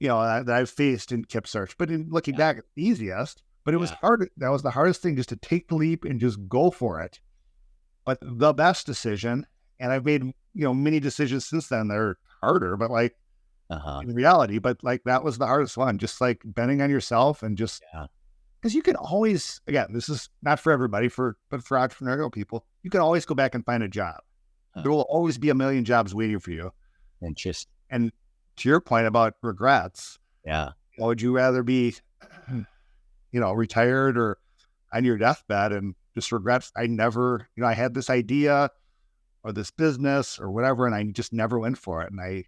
that I've faced in KIP Search. But in looking back, it's the easiest. But it was hard. That was the hardest thing, just to take the leap and just go for it. But the best decision, and I've made, many decisions since then that are harder, but like in reality, but like that was the hardest one, just like betting on yourself and just, because you can always, again, this is not for everybody, but for entrepreneurial people, you can always go back and find a job. There will always be a million jobs waiting for you. And to your point about regrets, would you rather be, retired or on your deathbed and just regrets? I never, I had this idea or this business or whatever, and I just never went for it. And I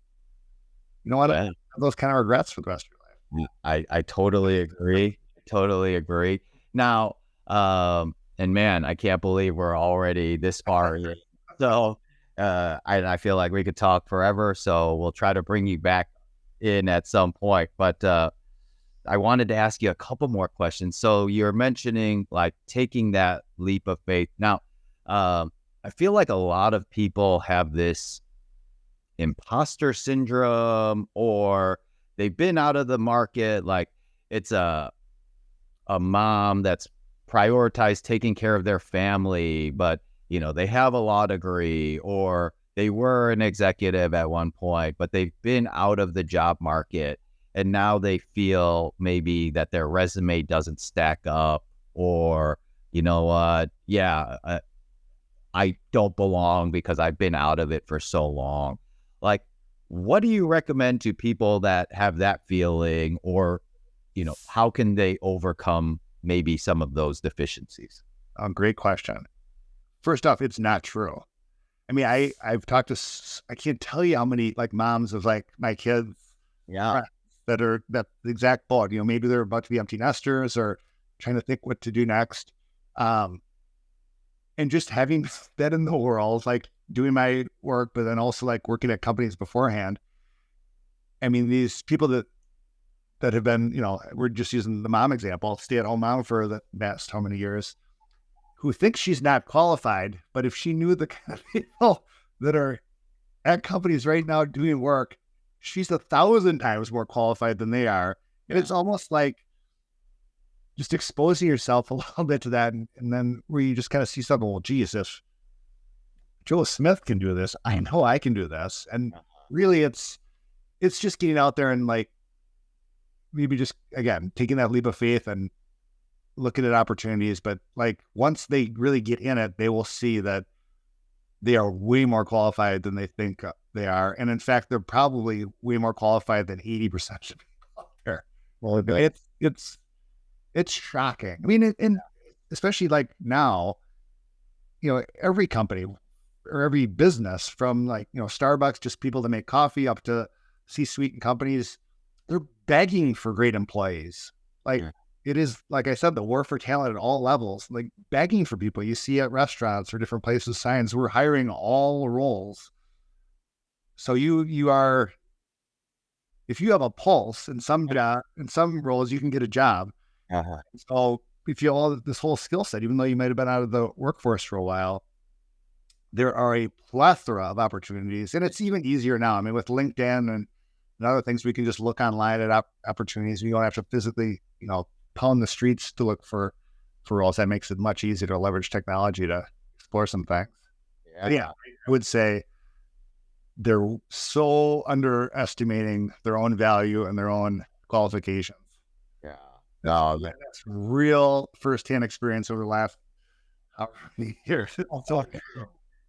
have those kind of regrets for the rest of your life. I totally agree. Totally agree. Now, and man, I can't believe we're already this far. So I feel like we could talk forever. So we'll try to bring you back in at some point. But I wanted to ask you a couple more questions. So you're mentioning like taking that leap of faith. Now, I feel like a lot of people have this imposter syndrome, or they've been out of the market. Like it's a mom that's prioritized taking care of their family, but they have a law degree, or they were an executive at one point, but they've been out of the job market. And now they feel maybe that their resume doesn't stack up, or, I don't belong because I've been out of it for so long. Like, what do you recommend to people that have that feeling, or, how can they overcome maybe some of those deficiencies? Great question. First off, it's not true. I mean, I've talked to, I can't tell you how many like moms of like my kids. That are the exact boat. Maybe they're about to be empty nesters or trying to think what to do next. And just having been in the world, like doing my work, but then also like working at companies beforehand. I mean, these people that have been, we're just using the mom example, stay-at-home mom for the past how many years, who thinks she's not qualified, but if she knew the kind of people that are at companies right now doing work, she's 1,000 times more qualified than they are. And it's almost like just exposing yourself a little bit to that. And then where you just kind of see something, well, geez, Joe Smith can do this. I know I can do this. And really it's just getting out there and like, maybe just, again, taking that leap of faith and looking at opportunities. But like, once they really get in it, they will see that they are way more qualified than they think they are. And in fact, they're probably way more qualified than 80% of people out there. Well, it's shocking. I mean, and especially like now, every company or every business, from like, Starbucks, just people that make coffee, up to C-suite companies, they're begging for great employees. Like, it is, like I said, the war for talent at all levels, like begging for people. You see at restaurants or different places signs, we're hiring all roles. So you are, if you have a pulse in some roles, you can get a job. So if you have all this whole skill set, even though you might have been out of the workforce for a while, there are a plethora of opportunities. And it's even easier now. I mean, with LinkedIn and other things, we can just look online at opportunities. We don't have to physically, pound the streets to look for roles. That makes it much easier to leverage technology to explore some things. Yeah, I would say they're so underestimating their own value and their own qualifications. Yeah. No, that's real firsthand experience over the last however many years.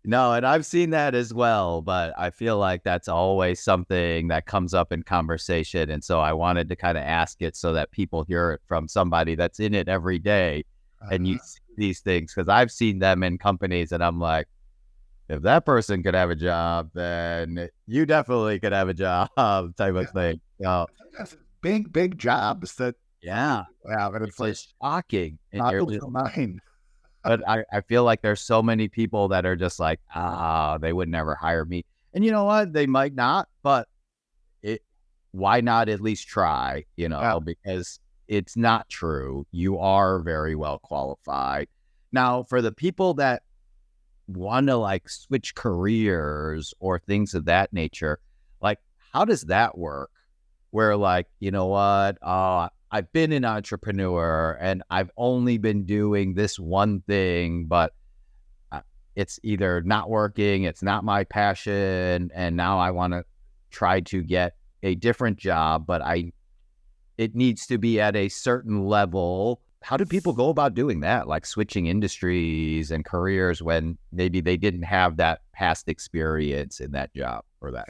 No, and I've seen that as well, but I feel like that's always something that comes up in conversation. And so I wanted to kind of ask it so that people hear it from somebody that's in it every day. And you see these things, because I've seen them in companies and I'm like, if that person could have a job, then you definitely could have a job, type of thing. That's big jobs that. But it's like shocking. Mine. But I feel like there's so many people that are just like, they would never hire me. And you know what? They might not, but why not at least try, because it's not true. You are very well qualified. Now, for the people that want to like switch careers or things of that nature, like, how does that work? Where like, you know what? I've been an entrepreneur and I've only been doing this one thing, but it's either not working, it's not my passion, and now I want to try to get a different job, but it needs to be at a certain level. How do people go about doing that? Like switching industries and careers when maybe they didn't have that past experience in that job or that.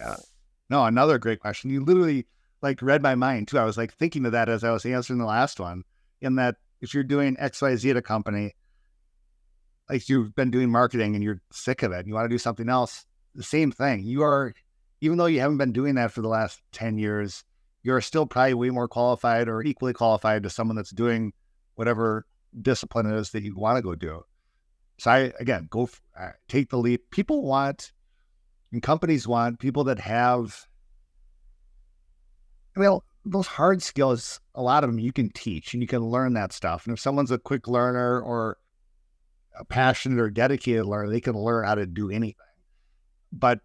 No, another great question. You literally like read my mind too. I was like thinking of that as I was answering the last one, in that if you're doing XYZ at a company, like you've been doing marketing and you're sick of it and you want to do something else, the same thing. You are, even though you haven't been doing that for the last 10 years, you're still probably way more qualified or equally qualified to someone that's doing whatever discipline it is that you want to go do. So again, take the leap. People want, and companies want, people that have, well, those hard skills, a lot of them you can teach and you can learn that stuff. And if someone's a quick learner or a passionate or dedicated learner, they can learn how to do anything. But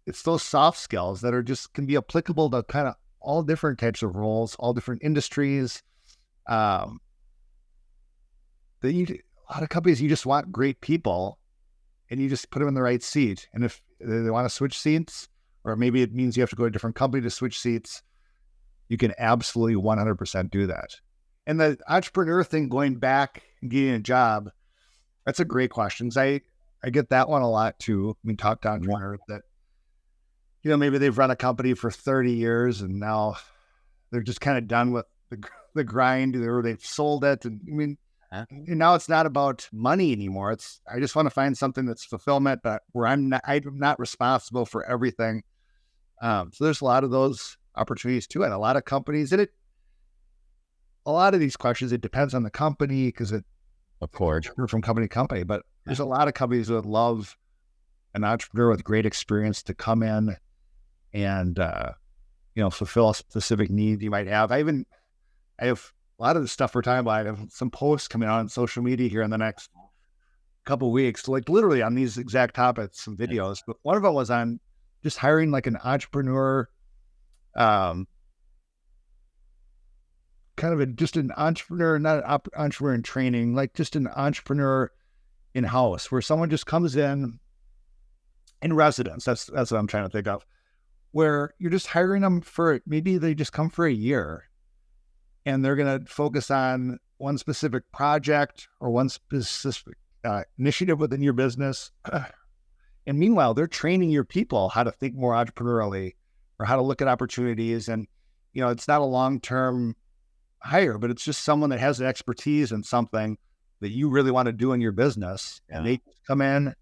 it's those soft skills that are just can be applicable to kind of all different types of roles, all different industries. A lot of companies, you just want great people and you just put them in the right seat. And if they want to switch seats, or maybe it means you have to go to a different company to switch seats, you can absolutely 100% do that. And the entrepreneur thing, going back and getting a job, that's a great question. I get that one a lot too. I mean, talk to entrepreneurs that, maybe they've run a company for 30 years and now they're just kind of done with the grind, or they've sold it. And I mean, and now it's not about money anymore. I just want to find something that's fulfillment, but where I'm not responsible for everything. So there's a lot of those opportunities too. And a lot of companies, a lot of these questions, it depends on the company, because of course, from company to company, but there's a lot of companies that would love an entrepreneur with great experience to come in and, fulfill a specific need you might have. I have a lot of the stuff we're talking about. I have some posts coming out on social media here in the next couple of weeks, like literally on these exact topics, some videos, but one of them was on just hiring like an entrepreneur, just an entrepreneur, not an entrepreneur in training, like just an entrepreneur in-house, where someone just comes in in residence. That's what I'm trying to think of, where you're just hiring them for, maybe they just come for a year and they're going to focus on one specific project or one specific initiative within your business. And meanwhile, they're training your people how to think more entrepreneurially or how to look at opportunities. And, it's not a long-term hire, but it's just someone that has the expertise in something that you really want to do in your business. Yeah. And they come in,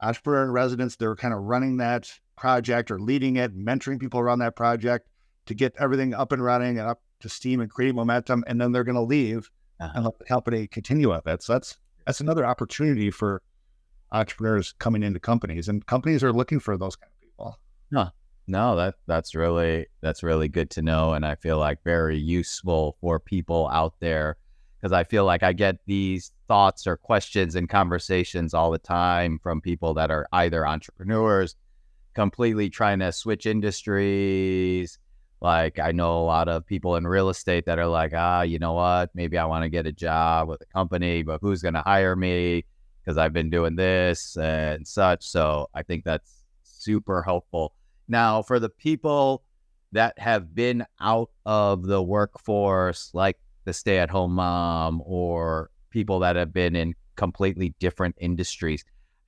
entrepreneur in residence, they're kind of running that project or leading it, mentoring people around that project to get everything up and running and up to steam and create momentum. And then they're going to leave and let the company continue with it. So that's another opportunity for entrepreneurs coming into companies, and companies are looking for those kind of people. No, that's really good to know. And I feel like very useful for people out there, because I feel like I get these thoughts or questions and conversations all the time from people that are either entrepreneurs completely trying to switch industries. Like, I know a lot of people in real estate that are like, you know what, maybe I want to get a job with a company, but who's going to hire me because I've been doing this and such. So I think that's super helpful. Now, for the people that have been out of the workforce, like the stay-at-home mom or people that have been in completely different industries,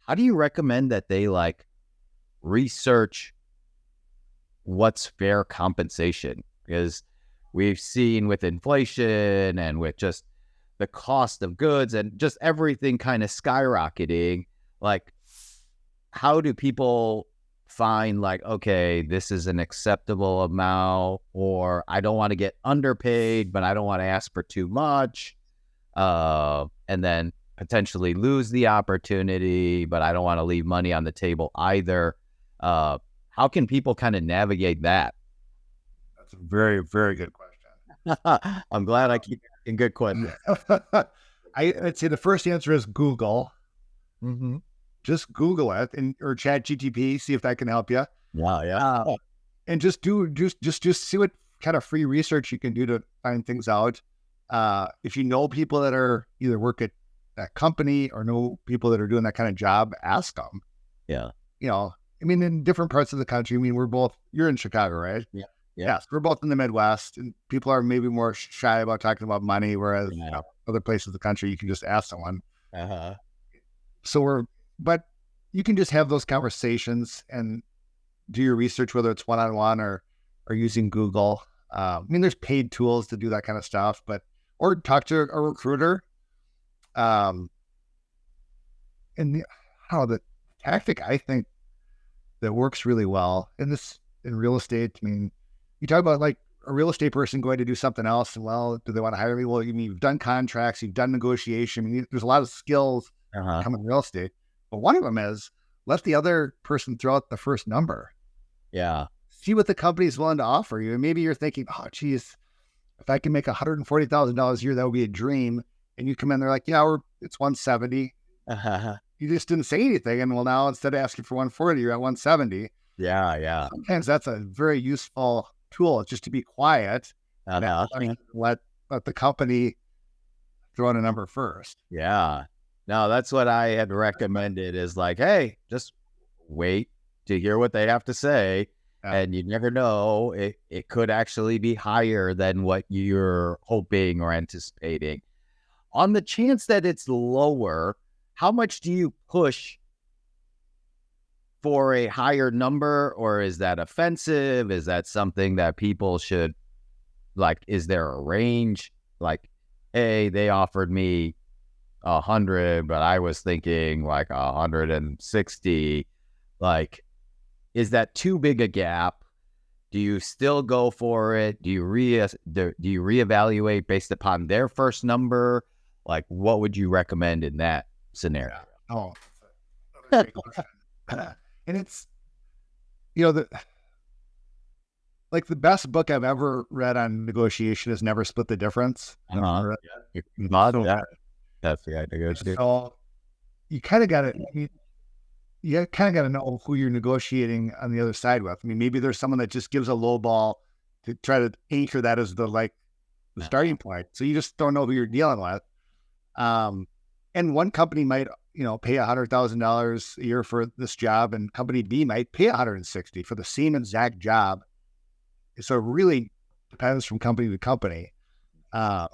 how do you recommend that they research what's fair compensation? Because we've seen with inflation and with just the cost of goods and just everything kind of skyrocketing, how do people find okay, this is an acceptable amount, or I don't want to get underpaid, but I don't want to ask for too much, and then potentially lose the opportunity, but I don't want to leave money on the table either. How can people kind of navigate that? That's a very, very good question. I'm glad I keep asking good questions. I'd say the first answer is Google. Mm-hmm. Just Google it or ChatGPT, see if that can help you. Yeah. And just see what kind of free research you can do to find things out. If you know people that are either work at that company or know people that are doing that kind of job, ask them. Yeah. In different parts of the country, you're in Chicago, right? Yeah. Yes, we're both in the Midwest, and people are maybe more shy about talking about money, whereas other places of the country, you can just ask someone. But you can just have those conversations and do your research, whether it's one-on-one or using Google. There's paid tools to do that kind of stuff, or talk to a recruiter. The tactic I think that works really well in real estate. You talk about a real estate person going to do something else, and do they want to hire me? Well, you've done contracts, you've done negotiation. There's a lot of skills coming in real estate. But one of them is let the other person throw out the first number. Yeah. See what the company is willing to offer you. And maybe you're thinking, oh, geez, if I can make $140,000 a year, that would be a dream. And you come in, they're like, yeah, it's 170. You just didn't say anything. And now instead of asking for 140, you're at 170. Yeah. Sometimes that's a very useful tool, just to be quiet. Let the company throw in a number first. Yeah. No, that's what I had recommended is hey, just wait to hear what they have to say. Yeah. And you never know, it could actually be higher than what you're hoping or anticipating. On the chance that it's lower, how much do you push for a higher number, or is that offensive? Is that something that people should, is there a range? Hey, they offered me 100, but I was thinking 160. Is that too big a gap? Do you still go for it? Do you reevaluate based upon their first number? What would you recommend in that scenario? Oh, that's a great question. And it's, the best book I've ever read on negotiation is Never Split the Difference. That's the idea. So you kind of got to know who you're negotiating on the other side with. Maybe there's someone that just gives a low ball to try to anchor that as the starting point. So you just don't know who you're dealing with. And one company might, pay $100,000 a year for this job, and company B might pay 160 for the same exact job. So it really depends from company to company. So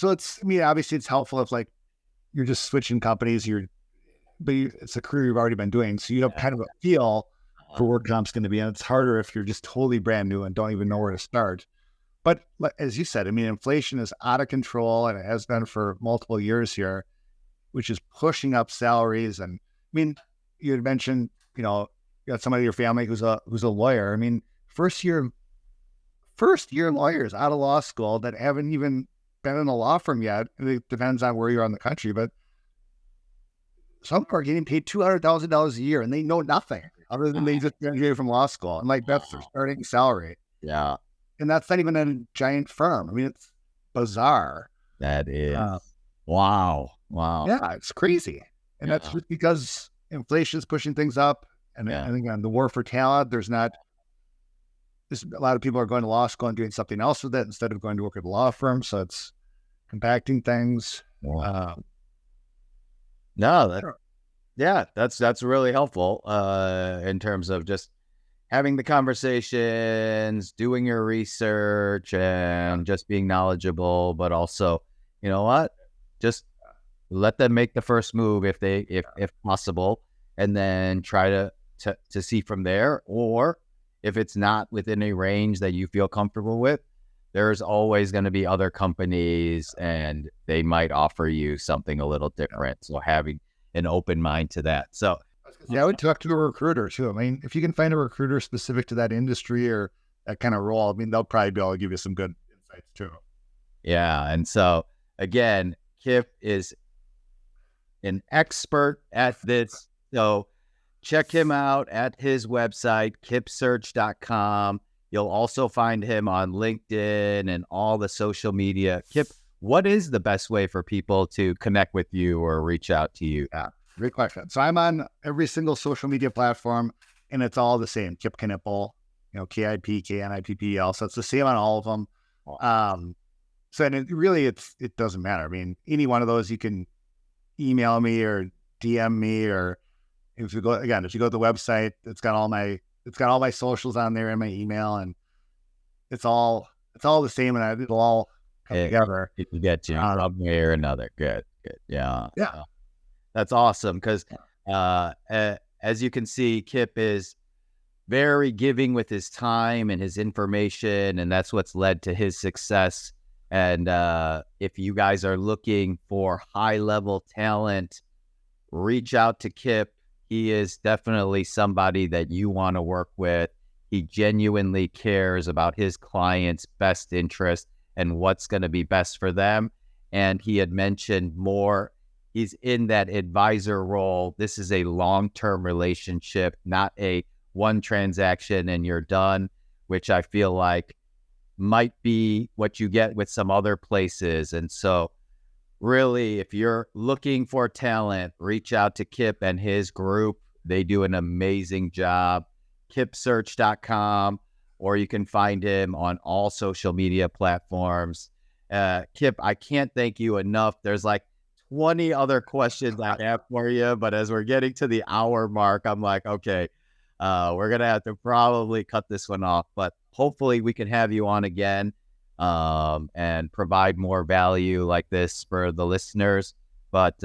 obviously it's helpful if like you're just switching companies, but it's a career you've already been doing. So you have kind of a feel for where comp's going to be. And it's harder if you're just totally brand new and don't even know where to start. But as you said, inflation is out of control, and it has been for multiple years here, which is pushing up salaries. And you had mentioned, you got somebody in your family who's a lawyer. First year lawyers out of law school that haven't even been in a law firm yet. It depends on where you're in the country, but some are getting paid $200,000 a year, and they know nothing other than they just graduated from law school, and like that's their starting salary. Yeah, and that's not even a giant firm. It's bizarre. That is wow. Yeah, it's crazy, and that's just because inflation is pushing things up. And I think on the war for talent, there's a lot of people are going to law school and doing something else with it instead of going to work at a law firm. So it's compacting things. Wow. That's really helpful in terms of just having the conversations, doing your research, and just being knowledgeable, but also, just let them make the first move if possible, and then try to see from there. Or if it's not within a range that you feel comfortable with, there's always going to be other companies, and they might offer you something a little different. So having an open mind to that. So I would talk to a recruiter too. If you can find a recruiter specific to that industry or that kind of role, they'll probably be able to give you some good insights too. Yeah. And so again, Kip is an expert at this. So check him out at his website, kipsearch.com. You'll also find him on LinkedIn and all the social media. Kip, what is the best way for people to connect with you or reach out to you? Yeah, great question. So I'm on every single social media platform, and it's all the same. Kip Knippel, KIP, KNIPPEL. So it's the same on all of them. And it doesn't matter. Any one of those, you can email me or DM me, or if you go to the website, it's got all my socials on there and my email, and it's all the same, and it'll all come together. You get you one way or another. Good. Yeah. That's awesome, because as you can see, Kip is very giving with his time and his information, and that's what's led to his success. And if you guys are looking for high-level talent, reach out to Kip. He is definitely somebody that you want to work with. He genuinely cares about his clients' best interest and what's going to be best for them. And he had mentioned more. He's in that advisor role. This is a long-term relationship, not a one transaction and you're done, which I feel like might be what you get with some other places. And so really, if you're looking for talent, reach out to Kip and his group. They do an amazing job. KIPSearch.com, or you can find him on all social media platforms. Kip, I can't thank you enough. There's like 20 other questions I have for you, but as we're getting to the hour mark, I'm like, okay, we're going to have to probably cut this one off, but hopefully we can have you on again and provide more value like this for the listeners. But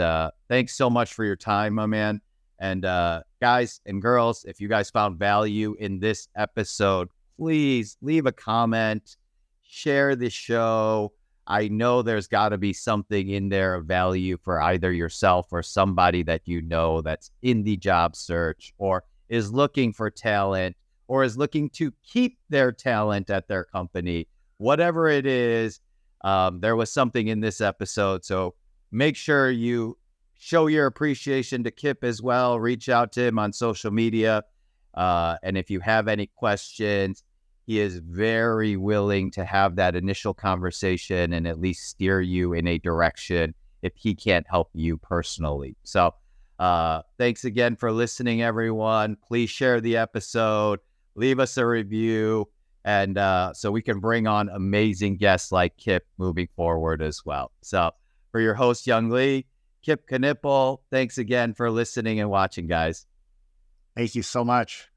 thanks so much for your time, my man. And guys and girls, if you guys found value in this episode, please leave a comment, share the show. I know there's got to be something in there of value for either yourself or somebody that you know that's in the job search or is looking for talent or is looking to keep their talent at their company. Whatever it is, there was something in this episode. So make sure you show your appreciation to Kip as well. Reach out to him on social media. And if you have any questions, he is very willing to have that initial conversation and at least steer you in a direction if he can't help you personally. So thanks again for listening, everyone. Please share the episode, leave us a review, and so we can bring on amazing guests like Kip moving forward as well. So for your host, Young Lee, Kip Knippel, thanks again for listening and watching, guys. Thank you so much.